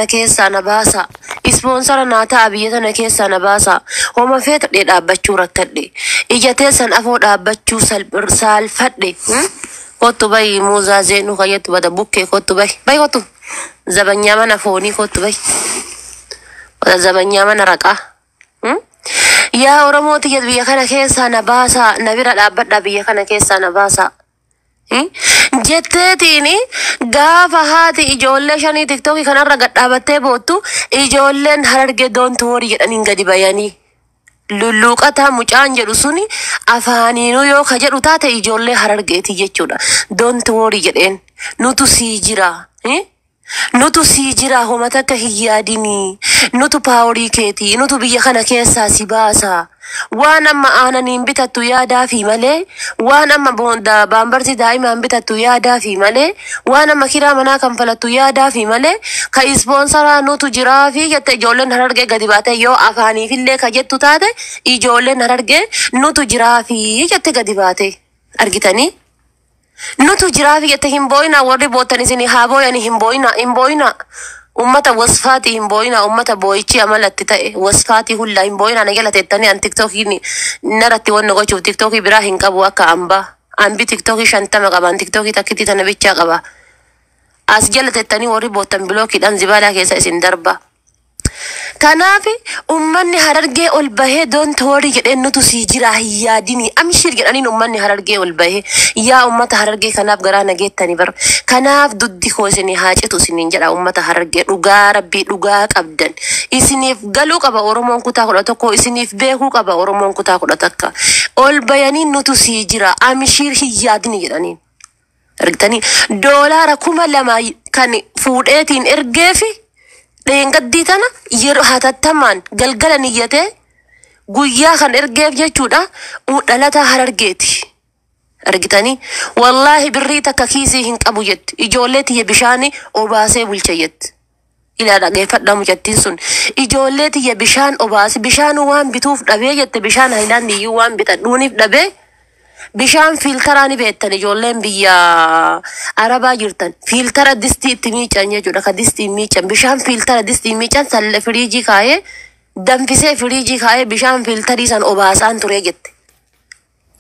keessa na baasa. Ispoonsara naata abiyyata na keessa na baasa. Homa feeta dhaabbachuu rakkadhe. Ija teessan afoo dhaabbachuu salfadhe. Kottu bayi muuzaa zeenu kayyattu bada bukkee kottu bayi. Bayi kottu. Zabanyaa mana foonii kottu bayi. Bada zabanyaa mana raqaa. Yaa Oromooti biyya kana keessa na baasa. Na bira dhaabbadha biyya kana keessa na baasa. Jetteetini gaafa haati ijoollee shanii tiktokii kanarra gadhaabattee boottu ijoolleen Harargee don't worry jedhaniin gadi bayanii lulluuqataa mucaan jedhu suni afaaniinuu yoo ka jedhu taate ijoollee Harargeeti jechuudha. Don't worry jedheen nutu sii jira. Nutu sii jira homa takka hin yaadini. Nutu paaworii keeti. Nutu biyya kana keessaa si baasa. Waan amma aananiin bitattu yaadaa fi malee, waan amma baambarsi daa'imaan bitattu yaadaa fi malee, waan amma kiraa manaa kanfalattu yaadaa fi malee, ka ispoonsaraa nutu jiraa fi jette ijoolleen Harargee gadi baate yoo afaaniifillee ka jettu taate ijoolleen Harargee nutu jiraa fi jette gadi baate. Argitanii? Nutu jiraa fi jette hin booyina warri bootan isin haa booyani hin booyina. Ummata wasfaati hin booyina ummata booyichi amalatti ta'e wasfaati hulla hin booyina na jala teettanii an tiktokii naratti wanna gochuuf tiktokii biraa hin qabu akka ambaa. Ambi tiktokii 50 qaban tiktokii takkitii tana bichaa qaba. As jala teettanii warri bootan bilookiidhaan zibaalaa keessa isin darba. Kanaaf ummanni Harargee ol bahee don't worry jedheen nutu sii jira hin yaadini. Amshir jedhaniin ummanni Harargee ol bahee yaa ummata Harargee kanaaf garaa nageettanii bar. Kanaaf duddi koo isinii haa citu isiniin jedha ummata Harargee dhugaa rabbii dhugaa qabdan. Isiniif galuu qaba Oromoon kutaa 11 isiniif beekuu qaba Oromoon kutaa 11. Ol bayanii nutu sii jira amshir hin yaadini jedhaniin. Argitanii doolaara 2,000 kan fuudheetiin ergeefi Deengaddii tana yeroo hatattamaan galgala niyyatee guyyaa kan ergeef jechuudha dhalataa Harargeeti. Argitanii wallaahi birrii takka kiisii hin qabu jetti ijoollee tiyya bishaanii obaasee bulcha jetti. Ilaa dhageeffadhaa mucattiin sun ijoollee tiyya bishaan obaase bishaan waan bituuf dhabee jette bishaan haayilaandii waan bitadhuuniif dhabee. Bishaan filtaraani beektan ijoolleen biyya Arabaa jirtan filtara distii itti miican jechuudha ka distii miican bishaan filtara distii miican salle firiijii kaayee danfisee firiijii kaayee bishaan filtarii san obaasaan ture jette.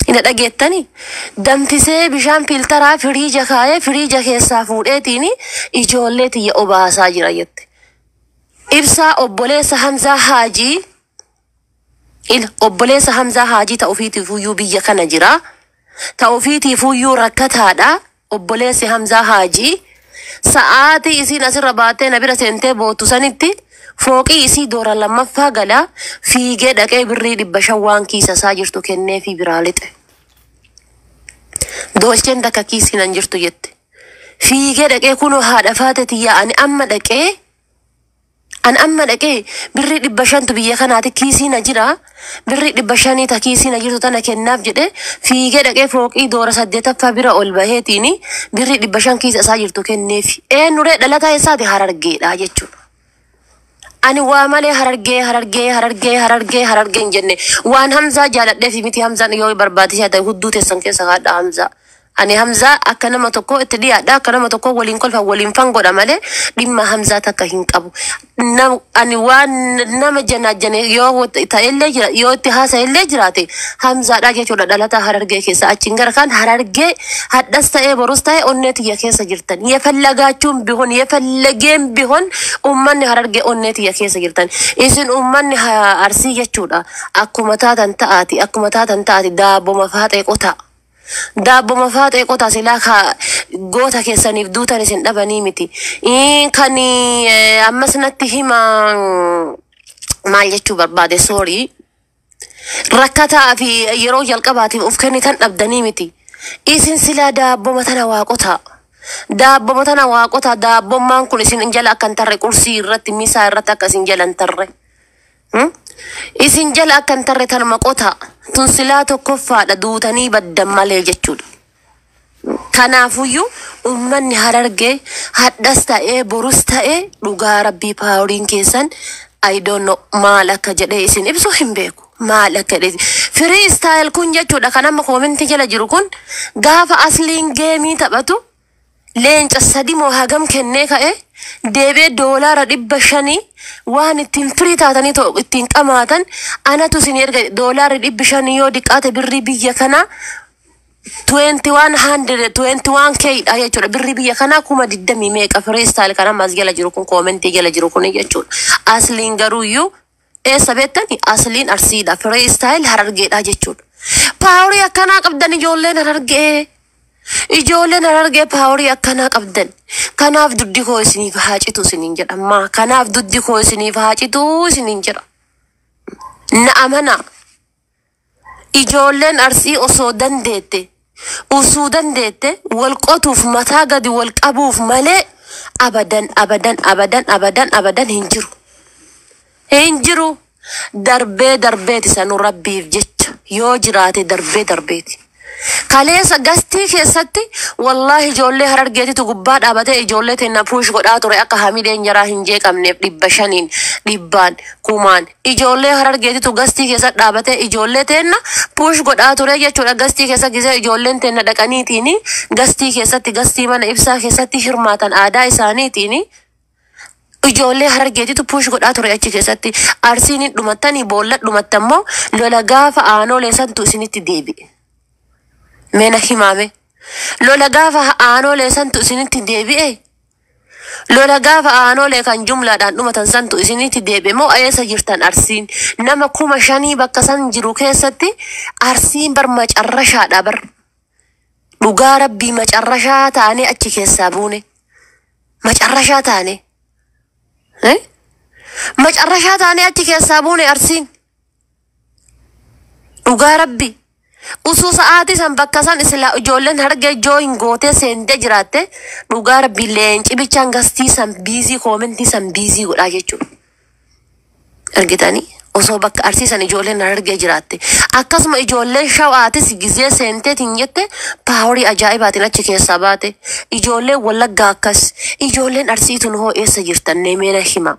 Ina dhageettanii danfisee bishaan filtaraa firiija kaayee firiija keessaa fuudheetiini ijoollee tiyya obaasaa jira jette. Ibsaa obboleessa Hamzaa Haajii obboleessa Hamzaa Haajii ta'uufiitiif uyyuu biyya kana jira. Ta'uufiitiif uyyuu rakkataadha. Obboleessi Hamzaa Haajii sa'aatii isiin asirra baatee na bira seentee boottu sanitti fooqii isii doora lammaffaa galaa fiigee dhaqee birrii 500 waan kiisa isaa jirtu kennee fi biraa lixe. Doolcheen takka kiisiin an jirtu jette. Fiigee dhaqee kunoo haadha faatetii yaa'ani amma dhaqee birrii 500 biyya kanaati kiisiina jira. Birrii 500 ta kiisiina jirtu tana kennaaf jedhe fiigee dhaqee fooqii doora 8ffaa bira ol baheetiini birrii 500 kiisa isaa jirtu kenneef. Eenyuree dhalataa isaati Harargeedha jechuudha. Ani waa malee Harargee hin jenne waan Hamzaa jaaladheef miti Hamzaan yoo barbaachisaa ta'e hudduu teessan keessa kaadha Hamzaa. Ani Hamzaa akka nama tokko itti dhiyaadha akka nama tokko waliin kolfa waliin fangodha malee dhimma Hamzaa takka hin qabu. Ani waan nama janaajjane yoo ta'ellee jira yoo itti haasa'ellee jiraate Hamzaadha jechuudha dhalataa Harargee keessa achiin gara kan Harargee hadhas ta'ee borus ta'ee onnee tiyya keessa jirtan. Yefallagaachuun bihon yefallageen bihon ummanni Harargee onnee tiyya keessa jirtan. Isin ummanni Arsii jechuudha akkuma taatan ta'aati daabboma faaxee qotaa. Daabboma faaxee qotaa silaa ka goota keessaniif duutan isin dhabanii miti. Kan ammas natti hima maal jechuu barbaade sorry. Rakkataa fi yeroo jalqabaatiif of kennitan dhabdanii miti. Isin silaa daabboma tana waaqotaa. Daabboma tana waaqotaa daabbommaan kun isin jala akkan tarre qursii irratti misaa irratti akka isin jala hin tarre. Isin jala akkan tarre tanuma qotaa. Tun silaa tokkoffaadha duutanii baddan malee jechuudha. Kanaafuyyuu ummanni Harargee hadhas ta'ee borus ta'ee dhugaa rabbii paawuriin keessan I don't know maal akka jedhee isin ibsu hin beeku. Maal akka jedhee free style kun jechuudha kan amma koomentii jala jiru kun gaafa asliin geemii taphatu leenca sadi moo hagam kennee ka'e deebee doolaara 500 waan ittiin firii taatanii ittiin qamaatan anatu isin erga doolaara 500 yoo diqqaate birrii biyya kanaa 21k dha jechuudha. Birrii biyya kanaa 20 meeqa freestyle kana mas jala jiru kun koomentii jala jiru kun jechuudha. Asliin garuu iyyuu eessa beektani? Asliin Arsiidha. Freestyle Harargeedha jechuudha. Paaworii akkanaa qabdan ijoolleen Harargee. Ijoolleen Harargee paaworii akkanaa qabdan. Kanaaf duddi koo isiniif haacitu isiniin jedhama. Kanaaf duddi koo isiniif haacitu isiniin jedha. Na amanaa. Ijoolleen Arsii osoo dandeette wal qotuuf mataa gadi wal qabuuf malee abadan hin jiru. Hin jiru. Darbeeti sanu rabbiif jecha yoo jiraate darbeeti. Kaleessa gastii keessatti wallahi ijoollee Harargeetitu gubbaa dhaabatee ijoollee teenna puush godhaa ture akka hamileen jaraa hin jeeqamneef 500 dhibbaan kumaan ijoollee Harargeetitu gastii keessa dhaabatee ijoollee teenna puush godhaa ture jechuudha. Gastii keessa gisee ijoolleen teenna dhaqaniitiin gastii keessatti gastii mana ibsaa keessatti hirmaatan aadaa isaaniitiin ijoollee Harargeetitu puush godhaa ture achi keessatti. Arsiin dhumattanii boolla dhumattammoo lola gaafa aanoolee santu isinitti deebi'e. Meena himame. Lola gaafa aanoolee santu isinitti deebi'e. Lola gaafa aanoolee kan jumlaadhaan dhumatan santu isinitti deebi'e moo eessa jirtan Arsiin? Nama 5,000 bakka san jiru keessatti Arsiin bar macarrashaadha bar. Dhugaa rabbii macarrashaa taane achi keessaa buune. Macarrashaa taane. Macarrashaa taane achi keessaa buune Arsiin. Dhugaa rabbii. Usuu sa'aatii san bakka san isla ijoolleen Harargee jooyin gootee seentee jiraatte dhugaa rabbii leenci bichaan gastii san biizii koomentii san biizii godhaa jechuudha. Argitanii osoo bakka Arsii san ijoolleen Harargee jiraatte akkasuma ijoolleen Shawaatis gizee seenteetiin jette paaworii ajaa'ibaatiin achi keessaa baate ijoolleen Wallaggaa akkas ijoolleen Arsiituun hoo eessa jirtan meena hima.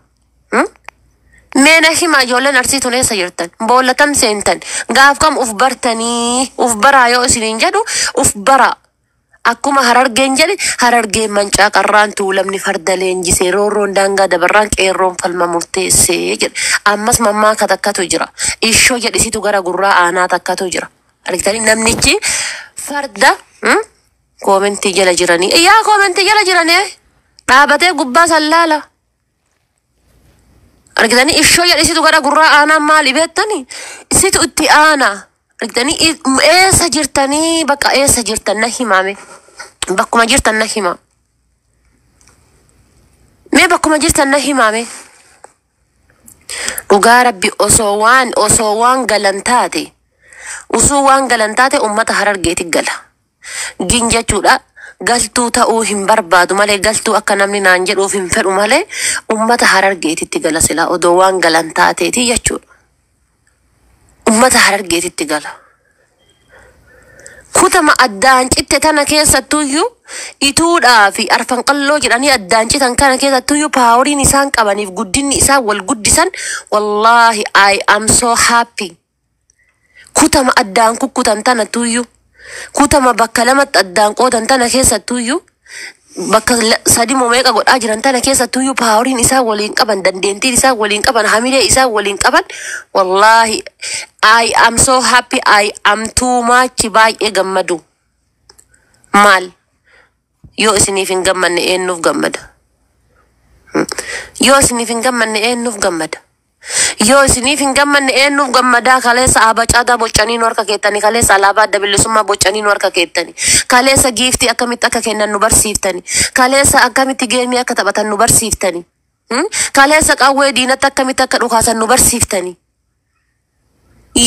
Meena hima ijoolleen Arsiituun eessa jirtan? Boollatam seentan. Gaaf kam uf bartanii uf baraa yoo isiniin jedhu uf bara. Akkuma Harargeen jedhe Harargeen mancaa qarraan tuulamni farda leenjisee roorroon daangaa dabarraan qeerroon falma murteessee jedhe. Ammas mammaa takkatu jira. Ishoo jedhisitu gara gurraa aanaa takkatu jira. Argitanii namnichi farda koomentii jala jiranii. Yaa koomentii jala jiranii dhaabatee gubbaa sallaala. Argitanii ishoo jedhisitu gara gurraa aanaa maali beektanii? Isitu itti aanaa. Argitanii eessa jirtanii bakka eessa jirtan na himame. Bakkuma jirtan na hima. Mee bakkuma jirtan na himame. Dhugaa rabbi osoo waan galantaate. Usuu waan galantaate ummata Harargeeti gala. Ginjachuudha. Galtuu ta'uu hin barbaadu malee galtuu akka namni naan jedhuuf hin fedhu malee ummata Harargeetitti gala silaa odoo waan galantaateeti jechuudha. Ummata Harargeetitti gala. Kutama addaan citte tana keessattuyyuu ituudhaa fi arfan qalloo jedhanii addaan citan kana keessattuyyuu paaworiin isaan qabaniif guddinni isaan wal guddisan wallahi I am so happy. Kutama addaan kukkutan tanattuyyuu kutama bakka lamatti addaan qoodan tana keessattuyyuu bakka sadi meeqa godhaa jiran tana keessattuyyuu paaworiin isaa waliin qaban dandeettiin isaa waliin qaban hamilee isaa waliin qaban wallahi I am so happy. I am too much baay'ee gammadu. Maal yoo isiniif hin gammanne eenyuuf gammada? Yoo isiniif hin gammanne eenyuuf gammada? Yoo isiniif hin gammanne eenyuuf gammadaa? Kaleessa abacaataa boccanii nu harka keettanii, kaleessa alaabaa adda bilisummaa boccanii nu harka keettanii, kaleessa giiftii akkamitti akka kennan nu barsiiftanii, kaleessa akkamitti geemii akka taphatan nu barsiiftanii, kaleessa qawwee diinatti akkamitti akka dhukaasan nu barsiiftanii.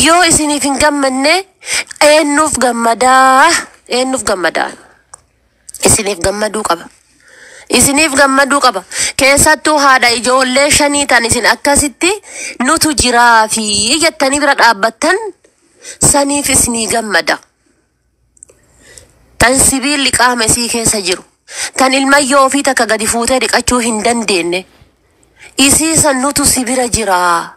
Yoo isiniif hin gammanne eenyuuf gammadaa? Eenyuuf gammadaa? Isiniif gammaduu qaba. Isiniif gammaduu qaba. Keessattuu haadha ijoollee 5 tan isin akkasitti nutu jiraa fi jettanii bira dhaabbattan saniif isinii gammada. Tan sibiilli qaama isii keessa jiru. Tan ilmayyoo ofii takka gadi fuutee dhiqachuu hin dandeenye. Isii san nutu sibira jiraa.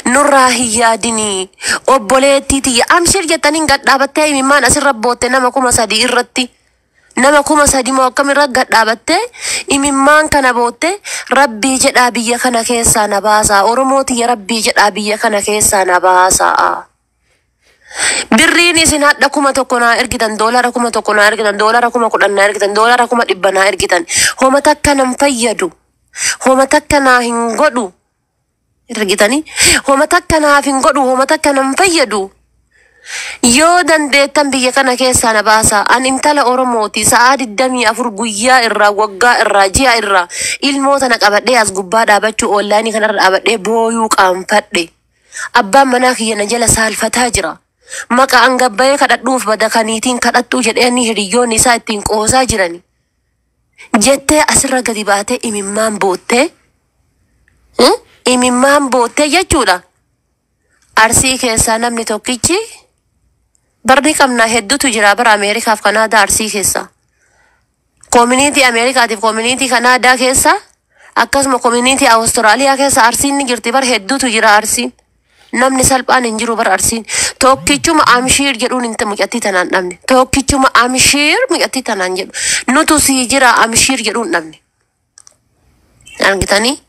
Nurraa hin yaadinii obboleettii tiyya amshir jettaniin gad dhaabattee imimmaan asirra bootte nama 3,000 irratti. nama kuma sadi moo akkamirra gadhaabattee imimmaan kana bootte rabbii jedhaa biyya kana keessaa na baasaa oromooti ya rabbii jedhaa biyya kana keessaa na baasaa. Birriin isin hadha kuma tokko naa ergitan doolara kuma tokko naa ergitan doolara kuma kudhan naa ergitan doolara kuma dhibba naa ergitan homa takka nan fayyadu homa takka naa hin godhu ergitanii homa takka naaf hin godhu homa takka nan fayyadu. Yoo dandeettan biyya kana keessaa na baasaa an intala oromooti sa'aa 24 guyyaa irraa waggaa irraa ji'a irraa ilmoota na qabadhee as gubbaa dhaabachuu oonlaayinii kanarra dhaabadhee booyuu qaanfadhe abbaan manaa kiyya na jala saalfataa jira maqaa angabbayee kadhadhuuf bada kaniitiin kadhattuu jedheeni hiriyyoonni isaa ittiin qoosaa jirani jettee asirra gadi baatee imimmaan boottee jechuudha. Arsii keessaa namni tokkichi barri qabnaa hedduutu jira bara Ameerikaaf Kanaadaa Arsii keessa. Koominiitii Ameerikaatiif koominiitii Kanaadaa keessa akkasuma koominiitii Awustiraaliyaa keessa Arsiin ni jirti bara hedduutu jira Arsiin. Namni salphaan hin jiru bara Arsiin. Tokkichuma Amshiir jedhuun hin mucattii tanaan dhabne. Tokkichuma Amshiir mucattii tanaan jedhu. Nutu sii jira Amshiir jedhuun dhabne. Argitanii?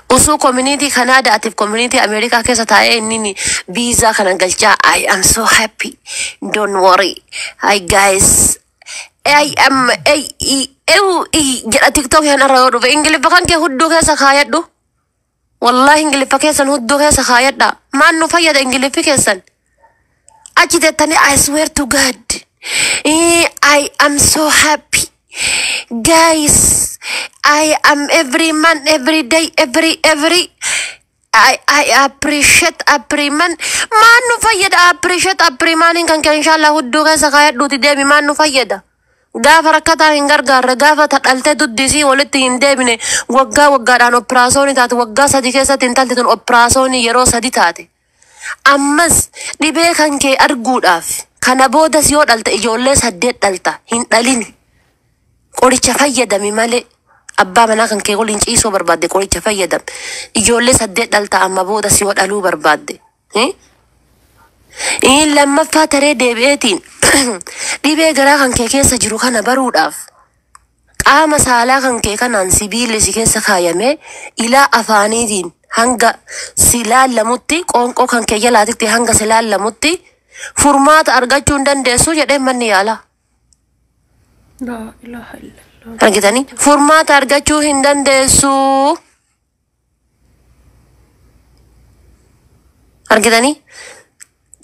Usuu community Canada atif community America keessa taa'ee inni visa kana galchaa I am so happy don't worry hi guys I am jedha TikTok yana irra dhufe ingiliffa kan kee hudduu keessa kaayadhu wallahi ingiliffa keessan hudduu keessa kaayadha maan nu fayyada ingiliffi keessan achi teettanii I swear to God I am so happy guys I am every month, every day, every I appreciate every man. Man no fayyada appreciate every man in kan inshallah huddu ka sakayat duti debi man no fayyada. Gafa rakata hin gargaarra gafa tadhalte duddisi walitti hin deebine waggaadhaan operaasyoonii taate waggaa sadi keessatti intalti tun operaasyoonii yeroo sadi taate. Ammas dhibee kan kee arguudhaaf kana boodas yoo dhalte ijoollee 8 dhalta hin dhalini. Qoricha fayyadami malee. Abbaa manaa kan kee waliin ciisoo barbaadde qoricha fayyadam. Ijoollee 8 dhalta amma booda si dhaluu barbaadde. Lammaffaa taree deebi'eetiin dhibee garaa kan kee keessa jiru kana baruudhaaf qaama saalaa kan kee kanaan sibiilli si keessa kaayamee ilaa afaaniitiin hanga si laallamutti qoonqoo kan kee jalaatitti hanga si laallamutti furmaata argachuu hin dandeessu jedhee manni yaala. La ilaha illallah. Argitanii furmaata argachuu hin dandeessu. Argitanii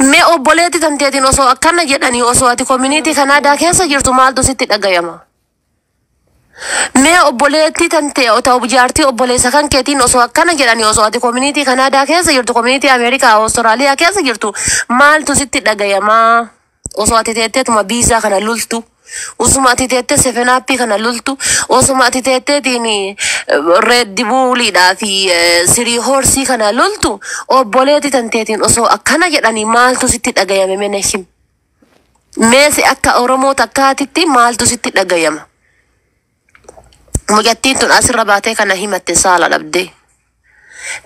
mee obboleetti tanteetiin osoo akkana jedhanii osoo ati community Canada keessa jirtu maaltu sitti dhagayama? Mee obboleetti tantee otoo jaartii obboleessa kan keetiin osoo akkana jedhanii osoo ati community Canada keessa jirtu community America Australia keessa jirtu maaltu sitti dhagayama? Osoo ati teetteetuma biizaa kana lultu. Usuma ati teettee sefenaappii kana lultu osuma ati teetteetiin Red Bullidhaa fi Sirii Horsii kana lultu obboleetti tanteetiin osoo akkana jedhanii maaltu sitti dhagayame meneshim meesi akka Oromoo takkaatitti maaltu sitti dhagayama? Mucattiin tun asirra baatee kana himatte saala dhabdee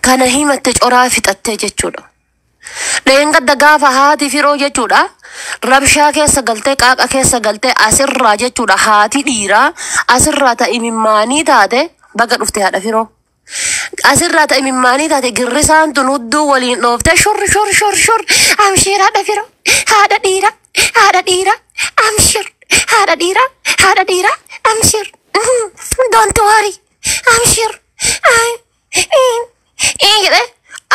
kana himatte coraa fixattee jechuudha. Dheengadda gaafa haati firoo jechuudha. Rabshaa keessa galtee qaaqa keessa galtee asirraa jechuudha haati dhiiraa asirraa ta'imimmaanii taate baga dhufte haadha firoo. Asirraa ta'imimmaanii taate girrisaan tun hudduu waliin dhoofte shur amshir haadha firoo haadha dhiira amshir haadha dhiira amshir don't worry amshir jedhe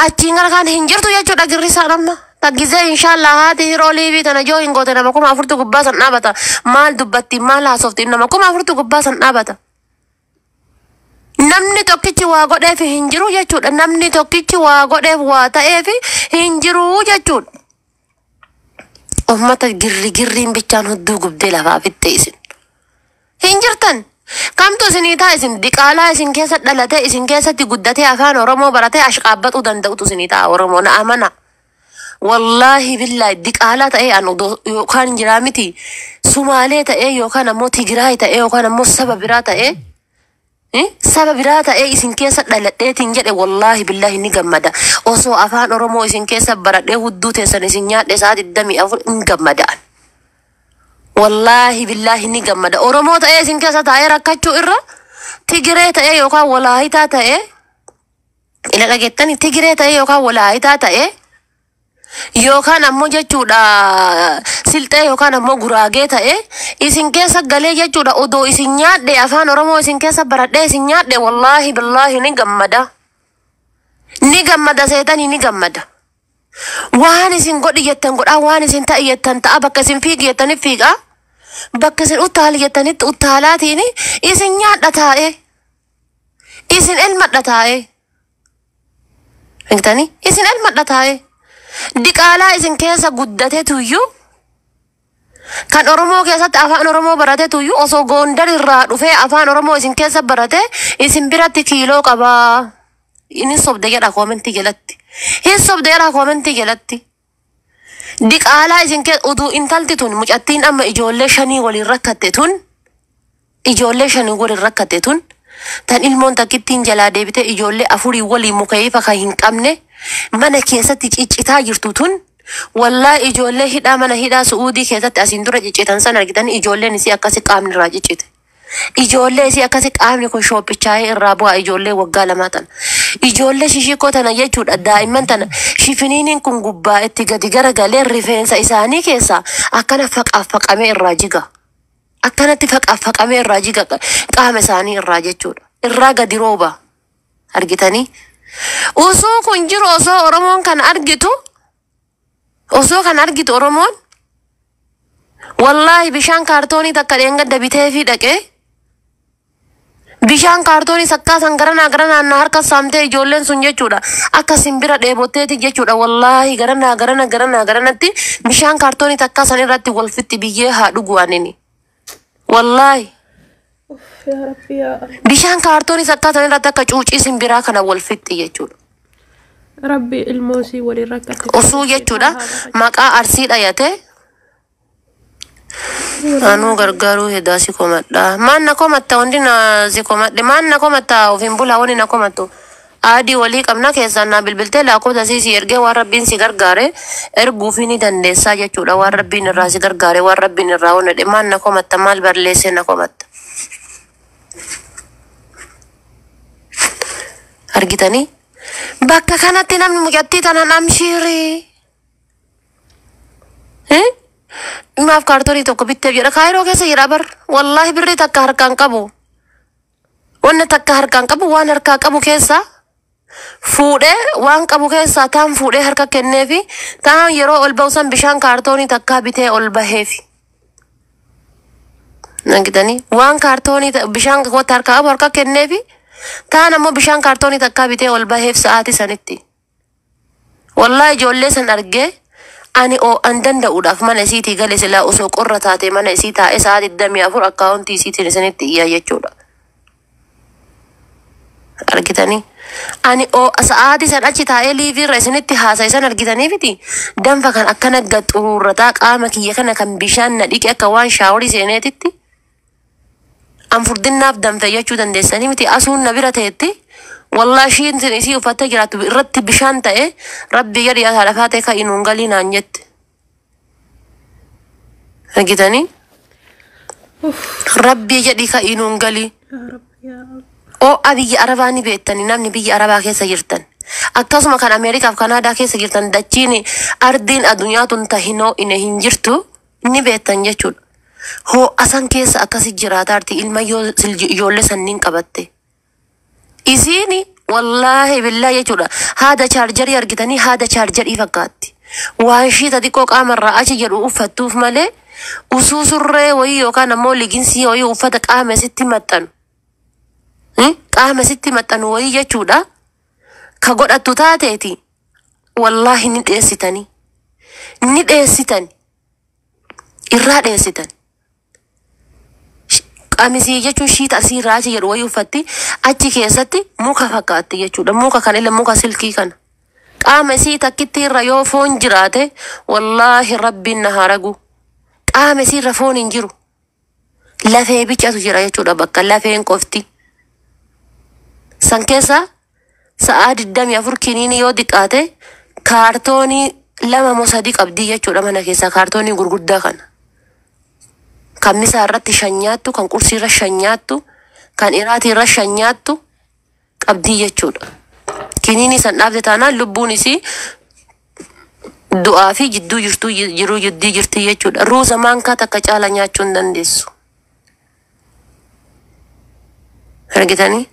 achiin gara kaan hin jirtu jechuudha girrisaan amma. Taggizee inshallah haati hiroo liibii tana joo hin goote nama 40 gubbaa san dhaabata. Maal dubbatti maal haasofti nama 40 gubbaa san dhaabata. Namni tokkichi waa godheef hin jiru jechuudha. Namni tokkichi waa godheef waa ta'eef hin jiru jechuudha. Ummata girriin bichaan hudduu gubdee lafaa fitte isin. Hin jirtan. Kamtu isinii ta'a isin diqaalaa isin keessa dhalatee isin keessatti guddatee afaan Oromoo baratee ashqaabbachuu danda'utu isinii ta'a Oromoo na amana. Wallahi billahi diqaalaa ta'ee an yookaan jiraa miti Sumaalee ta'ee yookaan ammoo Tigraay ta'ee yookaan ammoo saba biraa ta'ee isin keessa dhaladheetiin jedhe wallahi billahi ni gammada. Osoo afaan Oromoo isin keessa baradhee hudduu teessan isin nyaadhe isaa 24 hin gammadaan. Wallahi billahi ni gammada. Oromoo ta'ee isin keessa taa'ee rakkachuu irra Tigiree ta'ee yookaan Walaayitaa ta'ee ila dhageettani Tigiree ta'ee yookaan Walaayitaa ta'ee yookaan ammoo jechuudha Silxee yookaan ammoo Guraagee ta'ee isin keessa galee jechuudha odoo isin nyaadhe afaan Oromoo isin keessa baradhee isin nyaadhe wallahi billahi ni gammada. Ni gammada seetanii ni gammada. Waan isin godhi jettan godhaa waan isin ta'i jettan ta'a bakka isin fiigi jettaniif fiigaa. Bakka isin utaali jettanitti utaalaatiin isin nyaadha taa'ee. Isin elmadha taa'ee. Beektanii isin elmadha taa'ee. Diqaalaa isin keessa guddatee tuyyuu kan Oromoo keessatti afaan Oromoo barate tuyyuu osoo Gondar irraa dhufee afaan Oromoo isin keessa barate isin biratti kiiloo qabaa. Inni sobde jedha koomentii jalatti. Hin sobde jedha koomentii jalatti. Diqaalaa isin keessa uduu intalti tun mucattiin amma ijoollee shanii waliin rakkatte tun ijoollee shanii waliin rakkatte tun tan ilmoon takkittiin jalaa deebite ijoollee afurii waliin mukayifa kan hin qabne mana keessatti ciccitaa jirtu tun wallahi ijoollee hidhaa mana hidhaa Suudii keessatti asiin dura ciccitan san argitan ijoolleen isii akkasi qaamni irraa ciccite. Ijoollee isii akkasi qaamni kun shooppichaa'ee irraa bu'aa ijoollee waggaa lamaa tana. Ijoollee shishikoo tana jechuudha daa'imman tana shifiniiniin kun gubbaa itti gadi garagalee rifeensa isaanii keessaa akkana faqaffaqamee irraa jiga. Akkanatti faqaffaqamee irraa jiga qaama isaanii irraa jechuudha. Irraa gadi rooba argitanii. Osoo kun jiru osoo Oromoon kan argitu Oromoon wallahi bishaan kaartoonii takka dheengadda bitee fi dhaqee bishaan kaartoonii sakkaa san garanaa na harka saamtee ijoolleen sun jechuudha akka simbira dheebotteeti jechuudha wallahi garanatti bishaan kaartoonii takkaa san irratti walfitti biyyee haa dhugu anini wallahi bishaan kaartoonii sakkaa san irratti akka cuucii simbiraa kana walfitti jechuudha. Rabbi ilmoosii waliin rakkate. Osoo jechuudha maqaa Arsii dhayate. Anu gargaaru hedaa si komadha. Manna komatta hundi na si komadhe. Manna komatta ofin bula wani na komattu. Adii walii qabna keessaa na bilbiltee laakota si ergee waan rabbiin si gargaare erguufi ni dandeessaa jechuudha. Waan rabbiin irraa si gargaare waan rabbiin irraa onadhe manna komatta maal barleessee na komatta. Argitanii? Bakka kanatti namni mucattii tanan amshiirii. Maaf kaartoonii tokko bitteef jedha Kaayiroo keessa jira bar wallahi birrii takka harkaan qabu. Wanna takka harkaan qabu waan harkaa qabu keessa fuudhee waan qabu keessa taan fuudhee harka kenneefi taan yeroo ol ba'usan bishaan kaartoonii takka bitee ol baheefi. Nagitanii waan kaartoonii bishaan wata harkaa qabu harka kenneefi taan ammoo bishaan kaartoonii takka bitee ol baheef sa'aatii sanitti. Wallahi ijoollee san argee ani o danda'uudhaaf mana isiitii gale silaa osoo qorra taate mana isii taa'e sa'aatii 24 akkaawuntii isiitiin isinitti iyyaa jechuudha. Argitanii? Ani o sa'aatii san achi taa'ee liiviirra isinitti haasa'isan argitaniifiti danfa kan akkana gaxuurrataa qaama kiyya kana kan bishaan na dhiqe akka waan shaaworii seeneetitti an furdinnaaf danfe jechuu dandeessanii miti asuun na bira ta'etti. Wallah shiin sin isii uffattee jiraattu irratti bishaan ta'e rabbi gadi yaa lafaa ta'e kan inuun galii naan jette. Argitanii? Rabbi jedhi kan inuun galii. Oo'a biyya Arabaa ni beektanii namni biyya Arabaa keessa jirtan. Akkasuma kan Ameerikaaf Kanaadaa keessa jirtan dachiin ardiin addunyaa tun tahinoo ine hin jirtu ni beektan jechuudha. Hoo asan keessa akkasi jiraataarti ilma ijoollee sanniin qabatte. Isiini wallahi billahi jechuudha haada chaarjarii argitanii haada chaarjarii fakkaatti waan shiita xiqqoo qaamarraa achi jedhu uffattuuf malee usuu surree wayii yookaan ammoo liginsii wayii uffata qaama sitti maxxanu wayii jechuudha ka godhattu taateeti wallahi ni dheessitanii irraa dheessitan. Qamisii jechuun shiita asii irraa achi jedhu wayii uffatti achi keessatti muka fakkaatti jechuudha. Muka kan illee muka silkii kana. Qaama isii takkitti irra yoo foon jiraate wallahi rabbiin na haragu. Qaama isii irra foon hin jiru. Lafee bichaatu jira jechuudha bakka lafeen qofti. San keessa sa'aa 24 kiniini yoo diqqaate kaartoonii 2 moo 3 qabdi jechuudha mana keessa kaartoonii gurguddaa kana. kan misaa irratti shanyaattu, kan qursii irra shanyaattu, kan iraatii irra shanyaattu qabdii jechuudha. Kiniini san dhaabde taanaan lubbuun isii du'aa fi jidduu jirtuu jiruu jiddii jirti jechuudha. Ruuza maankaa takka caala nyaachuu hin dandeessu. Argitanii?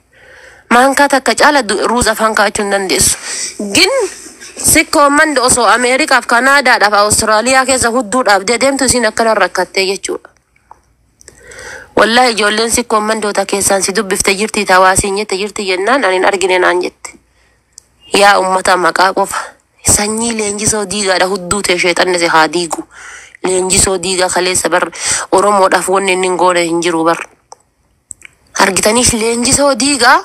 Maankaa takka caala ruuza afaan kaa'achuu hin dandeessu. Gin sikkoomman osoo Ameerikaaf, Kanaadaadhaaf, Awustiraaliyaa keessa hudduudhaaf deemtu isin akkana rakkattee jechuudha. Wallahi ijoolleen sikkoomman doota keessaan si dubbifte jirti tawaasiin jette jirti jennaan ani hin argine naan jette. Yaa ummata maqaa qofa. Sanyii leenjisoo diigaadha hudduu ta'e sheexanni si haa diigu. Leenjisoo diigaa kaleessa bar Oromoodhaaf wanni inni hin goone hin jiru bar. Argitanii leenjisoo diigaa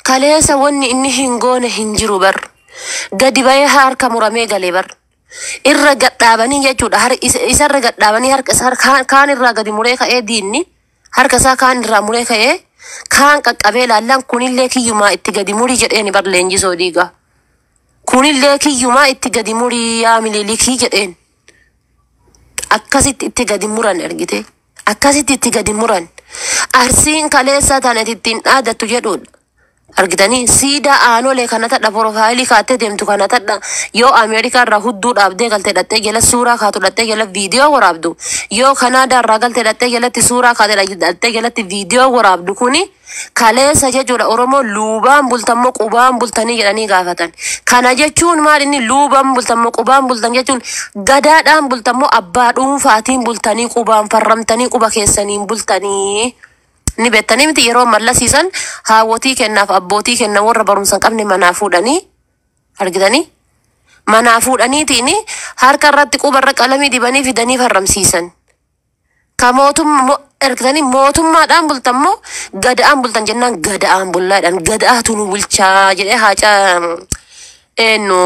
kaleessa wanni inni hin goone hin jiru bar. Gadi bahee harka muramee galee bar. Irra gadhaabanii jechuudha. Isarra gadhaabanii harka isaa kaan irraa gadi muree ka'ee diinni harka isaa kaan irraa muree ka'ee kaan qaqqabee laallaan kunillee kiyyumaa itti gadi murii jedheen bar leenjisoo diigaa. Kunillee kiyyumaa itti gadi murii yaa mililikii jedheen. Akkasitti itti gadi muran argite. Akkasitti itti gadi muran. Arsiin kaleessa taanati ittiin dhaadattu jedhuudha. Argitanii siidaa aanolee kana tadha profaayilii kaattee deemtu kana tadha yoo Ameerikaa irraa hudduu dhaabdee galtee dhattee jala suuraa kaatu dhattee jala viidiyoo waraabdu yoo Kanaadaa irraa galtee dhattee jalatti suuraa kaatee dhattee jalatti viidiyoo waraabdu kuni kaleessa jechuudha. Oromoo luubaan bultammoo qubaan bultanii jedhanii gaafatan. Kana jechuun maal inni luubaan bultammoo qubaan bultan jechuun gadaadhaan bultammoo abbaa dhuunfaatiin bultanii qubaan farramtanii quba keessaniin bultanii. Ni beektanii miti yeroo mallasiisan haawwotii kennaaf abbootii kenna warra barumsa hin qabne manaa fuudhanii argitanii manaa fuudhaniitiin harka irratti quba irra qalamii dibanii fidanii farramsiisan. Ka argitanii mootummaadhaan bultammoo gada'aan bultan jennaan gada'aan bullaadhaan gada'aatu nu bulchaa jedhee haacaa eenyu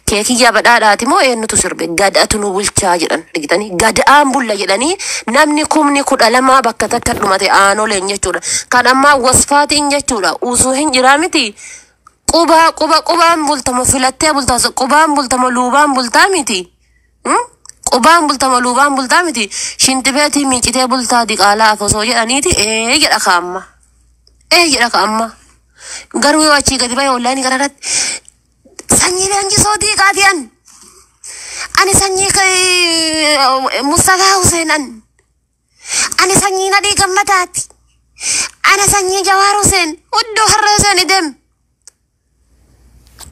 keekiyyaa badhaadhaati moo eenyutu sirbe gada'atu nu bulchaa jedhan argitanii gada'aan bulla jedhanii namni 12,000 bakka takka dhumate aanoleen jechuudha. Kan ammaa wasfaatiin jechuudha usuu hin jiraa miti. Qubaan bultamo filattee bultaas qubaan bultamo luubaan bultaa miti. Qubaan bultamo luubaan bultaa miti. Shintibeetii miicitee bultaa diqaalaa afosoo jedhaniiti jedha kaamma. Jedha kaamma. Garuu yoo achii gadi bahee ollaanii gararratti sanyii leenjisoo diiqaatiyan. Ani sanyii Mustafaa Huseenan. Ani sanyii Nadii Gammadaati. Ani sanyii Jawaar Huseen. Hudduu harree Huseen idem.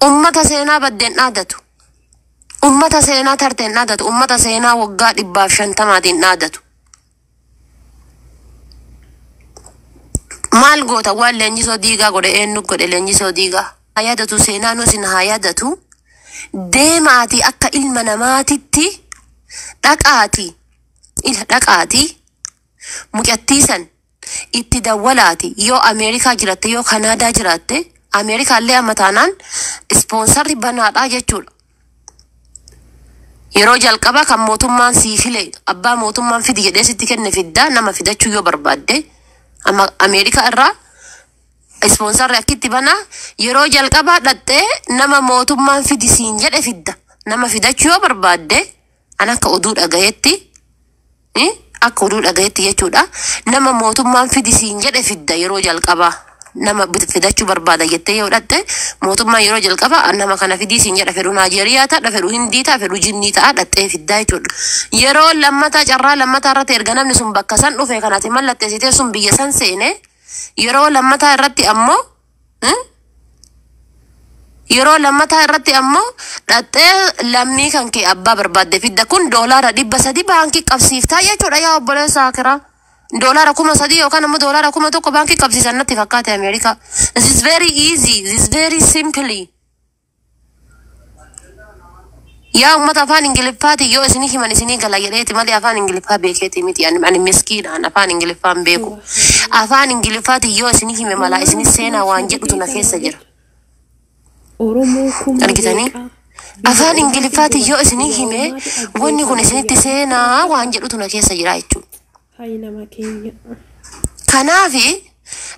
Ummata seenaa baddeen dhaadatu. Ummata seenaa tarteen dhaadatu. Ummata seenaa waggaa 150 dhaadatu. Maal goota waan leenjisoo diigaa godhe eenyu godhe leenjisoo diigaa. Haa yaadatu seenaan isin haa yaadatu. Deemaati akka ilma namaatitti dhaqaati. Dhaqaati. Mucattiisan itti dawwalaati. Yoo Ameerikaa jiraatte yoo Kanaadaa jiraatte Ameerikaallee amma taanaan ispoonsarri banaadhaa jechuudha. Yeroo jalqaba kan mootummaan sii file abbaa mootummaan fidi jedhee sitti kenne fiddaa nama fidachuu yoo barbaadde amma Ameerikaa irraa ispoonsarri akkitti banaa yeroo jalqabaa dhattee nama mootummaan fidi siin jedhe fidda. Nama fidachuu yoo barbaadde an akka oduu dhagayetti akka oduu dhagayetti jechuudha. Nama mootummaan fidi siin jedhe fidda yeroo jalqabaa. Nama fidachuu barbaada jettee yoo dhatte mootummaan yeroo jalqabaa nama kana fidii siin jedha fedhu Naayijeriyaa ta'a fedhu Hindii ta'a fedhu Jinnii ta'a dhattee fiddaa jechuudha. Yeroo lammataa carraa lammataa irratti erga namni sun bakka san dhufe kanaati mallatteessitee sun biyya san seene yeroo lammataa irratti ammoo dhattee lammii kan kee abbaa barbaadde fidda kun doolaara 300 baankii qabsiiftaa jechuudha yaa obboleessa Akiraa. Doolaara 3,000 yookaan ammoo doolaara 1,000 baankii qabsiisan natti fakkaate Ameerikaa. This is very easy. This is very simply. Yaa ummata afaan Ingiliffaati yoo isinii himan isinii gala jedheeti malee afaan Ingiliffaa beekeeti miti ani miskiidhaan afaan Ingiliffaan beeku. Afaan Ingiliffaati yoo isinii hime malaa isinii seenaa waan jedhutu na keessa jira. Argitanii? Afaan Ingiliffaati yoo isinii hime wanni kun isinitti seenaa waan jedhutu na keessa jira jechuudha. Kanaafi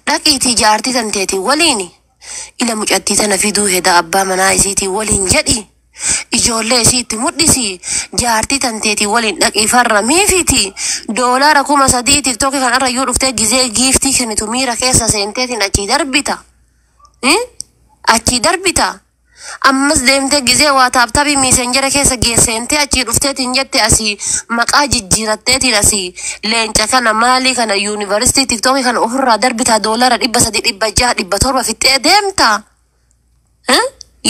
dhaqiitii jaartii tanteetii waliin ila mucattii tana fiduu heda abbaa manaa isiitii waliin jedhi ijoollee isiitti mudhisi jaartii tanteeti waliin dhaqii farramiifiti doolaara 3,000 tiktookii kanarra yoo dhuftee gizee giiftii kennitu miira keessa seenteetiin achii darbita achii darbita ammas deemtee gizee waa taaptaabii miisenjera keessa geesseentee achii dhufteetiin jette asii maqaa jijjiiratteetiin asii leenca kana maalii kana yuunivarsiitii tiktookii kana ofirraa darbita doolaara 300 600 700 fixxee deemta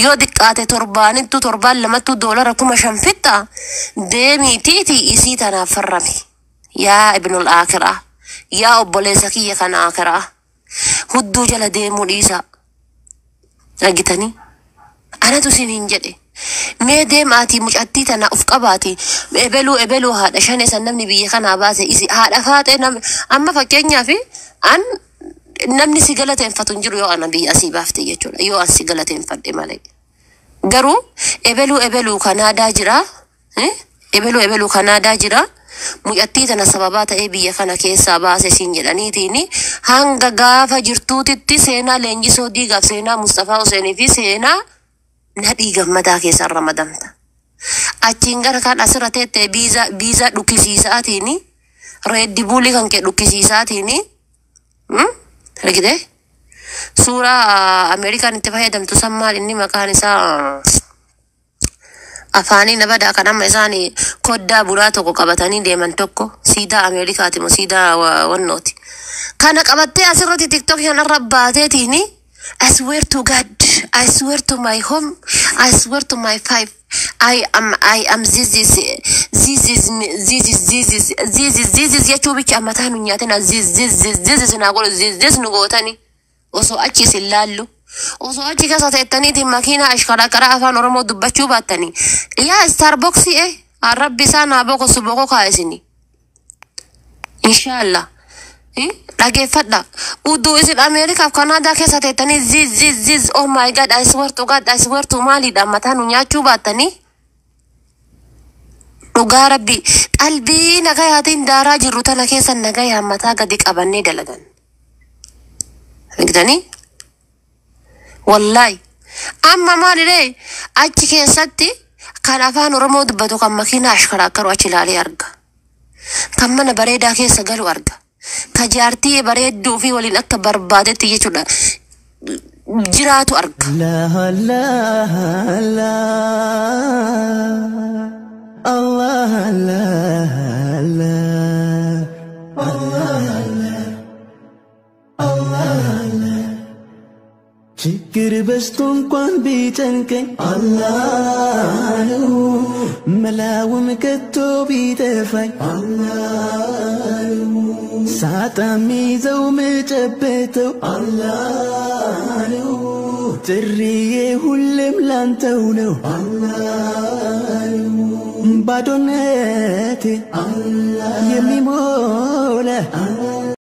yoo diqqaate torbaanittu torbaan lamattu doolaara 5,000 fixxa deemiitiiti isii tanaaf farrami yaa ibnul aakiraa yaa obboleessa kiyya kana aakiraa hudduu jala deemuu dhiisa dhagitanii anatu siniin jedhe mee deemaatii mucattii tana uf qabaati ebeluu haadha shan san namni biyya kanaa baase isi haadha faate amma fakkeenyaaf an namni si galateeffatu hin jiru yoo ana biyya asii baafte jechuudha yoo an si galateeffadhe malee garuu ebeluu kanaadaa jira ebeluu kanaadaa jira mucattii tana sababaa ta'ee biyya kana keessaa baase siin jedhaniitiin hanga gaafa jirtuutitti seenaa leenjisoo diigaaf seenaa Mustafaa Huseenii fi seenaa nadhii gammadaa keessaan ramadamta achiin gara kan asirra teettee biizaa dhukkisiisaatiin reeddi buulii kan kee dhukkisiisaatiin argite suuraa Ameerikaan itti fayyadamtu san maal inni maqaan isaa afaanii nabadaa kan amma isaanii koddaa buraa tokko qabatanii deeman tokko siidaa Ameerikaati moo siidaa wannooti kana qabattee asirratti tiktok kanarra baateetiin I swear to God, I swear to my home, I swear to my five. I am this jechuu bicha ammataa nu nyaatena this na godhu this nu gootani osoo achi silaallu osoo achi keessa teettaniitiin makiina ashkaraa afaan Oromoo dubbachuu baattanii yaa Starbucks arrabbi isaa naa boqosu boqoo kaa'isini inshallah dhageeffadha udduu isin Ameerikaaf Kanaadaa keessa teettanii ziz oh my God I swear to maaliidha ammataa nu nyaachuu baattanii dhugaa rabbi qalbii nagayaatiin daaraa jirru tana keessa nagaya ammataa gadi qabannee dalagan argitanii wallahi amma maalidhee achi keessatti kan afaan Oromoo dubbatu kan makiina ashkaraa achi ilaalee arga kan mana bareedaa keessa galu arga ka jaartii bareedduu fi waliin akka barbaadetti jechuudha jiraatu arga Allah ችግር በስቶ እንኳን ቢጨንቀኝ አላህ ነው መላውም ከቶ ቢጠፋኝ አላህ ነው ሳጣ ሚይዘው መጨበተው አላህ ነው ጥሪዬ ሁሌም ላንተው ነው አላህ ነው ባዶነቴ የሚሞላ